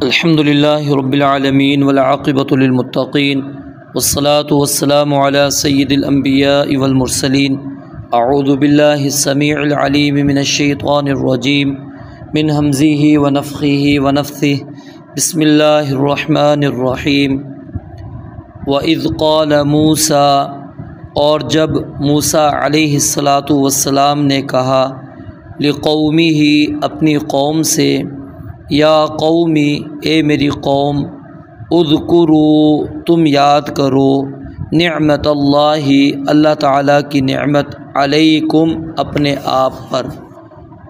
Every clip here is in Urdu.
الحمد للہ رب العالمین والعاقبۃ للمتقین والصلاة والسلام علی سید الانبیاء والمرسلین اعوذ باللہ السمیع العلیم من الشیطان الرجیم من ہمزہ ونفخہ ونفثہ بسم اللہ الرحمن الرحیم وَإِذْ قَالَ مُوسَىٰ اور جب موسیٰ علیہ السلام نے کہا لِقَوْمِهِ اپنی قوم سے یا قومی اے میری قوم اذکروا تم یاد کرو نعمت اللہ اللہ تعالیٰ کی نعمت علیکم اپنے آپ پر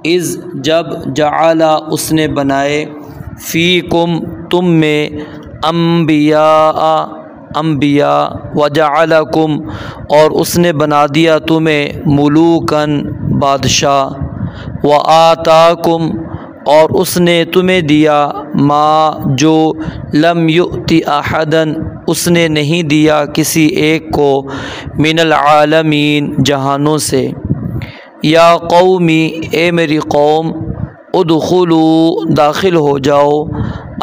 اذ جب جعل اس نے بنائے فیکم تم میں انبیاء وجعلکم اور اس نے بنا دیا تمہیں ملوکن بادشاہ وآتاکم اور اس نے تمہیں دیا ما جو لم یؤتی احدن اس نے نہیں دیا کسی ایک کو من العالمین جہانوں سے یا قومی اے میری قوم ادخلوا داخل ہو جاؤ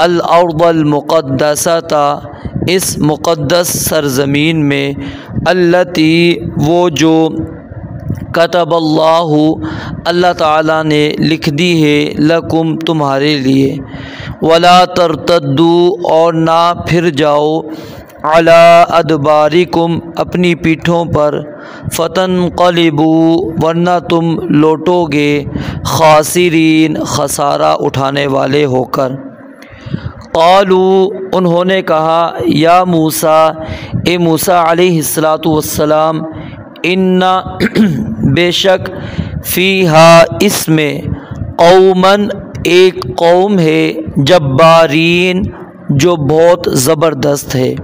الارض المقدسۃ اس مقدس سرزمین میں التی وہ جو کتب اللہ تعالیٰ نے لکھ دی ہے لکم تمہارے لیے ولا ترتدوا اور نہ پھر جاؤ علی ادبارکم اپنی پیٹھوں پر فتنقلبوا ورنہ تم لوٹو گے خاسرین خسارہ اٹھانے والے ہو کر قالوا انہوں نے کہا یا موسیٰ اے موسیٰ علیہ السلام ان بے شک فیہا اس میں قومن ایک قوم ہے جبارین جو بہت زبردست ہے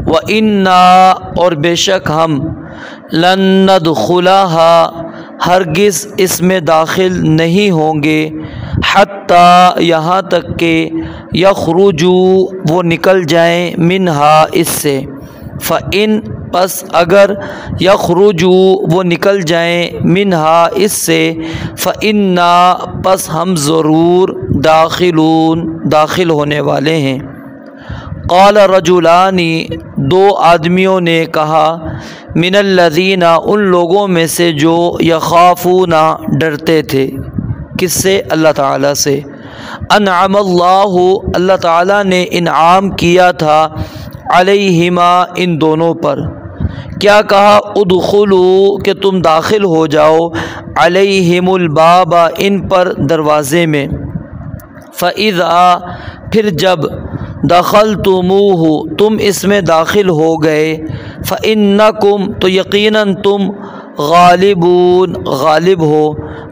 وَإِنَّا اور بے شک ہم لن ندخلها ہرگز اس میں داخل نہیں ہوں گے حتیٰ یہاں تک کہ یخرجوا وہ نکل جائیں منہا اس سے فَإِن پس اگر یخرجوا وہ نکل جائیں منہا اس سے فَإِنَّا پس ہم ضرور داخل ہونے والے ہیں قال رجلان دو آدمیوں نے کہا من الذین ان لوگوں میں سے جو یخافون ڈرتے تھے کس سے اللہ تعالیٰ سے انعم اللہ تعالیٰ نے انعام کیا تھا علیہما ان دونوں پر کیا کہا ادخلوا کہ تم داخل ہو جاؤ علیہم الباب ان پر دروازے میں فَإِذَا پھر جب دخلتموہ تم اس میں داخل ہو گئے فَإِنَّكُمْ تو یقیناً تم غالبون غالب ہو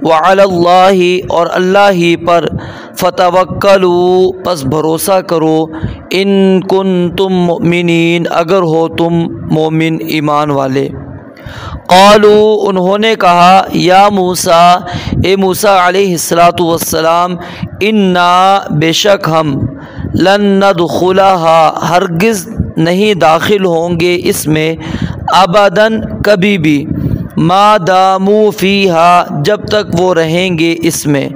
وعلی اللہ اور اللہ ہی پر فتوکلوا پس بھروسہ کرو ان کنتم مؤمنین اگر ہو تم مومن ایمان والے قالوا انہوں نے کہا یا موسیٰ اے موسیٰ علیہ السلام انا بے شک ہم لن ندخلها ہرگز نہیں داخل ہوں گے اس میں ابداً کبھی بھی ما داموا فیہا جب تک وہ رہیں گے اس میں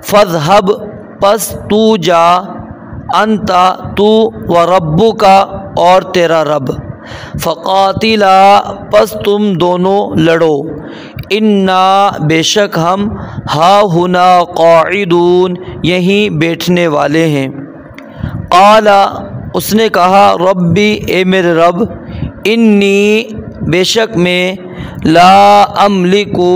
فاذھب پس تو جا انتا تو و ربک اور تیرا رب فقاتلا پس تم دونوں لڑو انا بے شک ہم ہا ہنا قاعدون یہیں بیٹھنے والے ہیں قال اس نے کہا ربی اے میرے رب انی بے شک میں لا املکو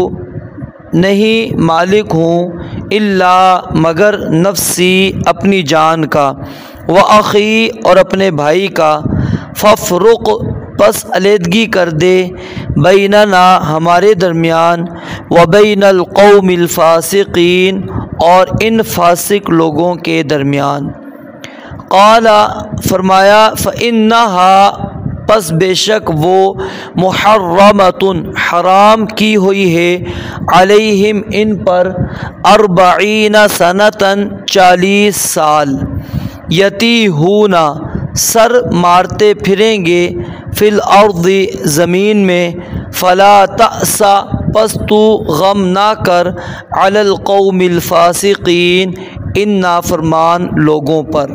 نہیں مالک ہوں الا مگر نفسی اپنی جان کا وأخی اور اپنے بھائی کا فافرق پس علیحدگی کر دے بیننا ہمارے درمیان وبین القوم الفاسقین اور ان فاسق لوگوں کے درمیان قال فرمایا فإنہا پس بے شک وہ محرمۃ حرام کی ہوئی ہے علیہم ان پر 40 سنۃ 40 سال یتیہون سر مارتے پھریں گے فی الارض زمین میں فلا تأس پس تو غم نہ کر علی القوم الفاسقین ان نافرمان لوگوں پر۔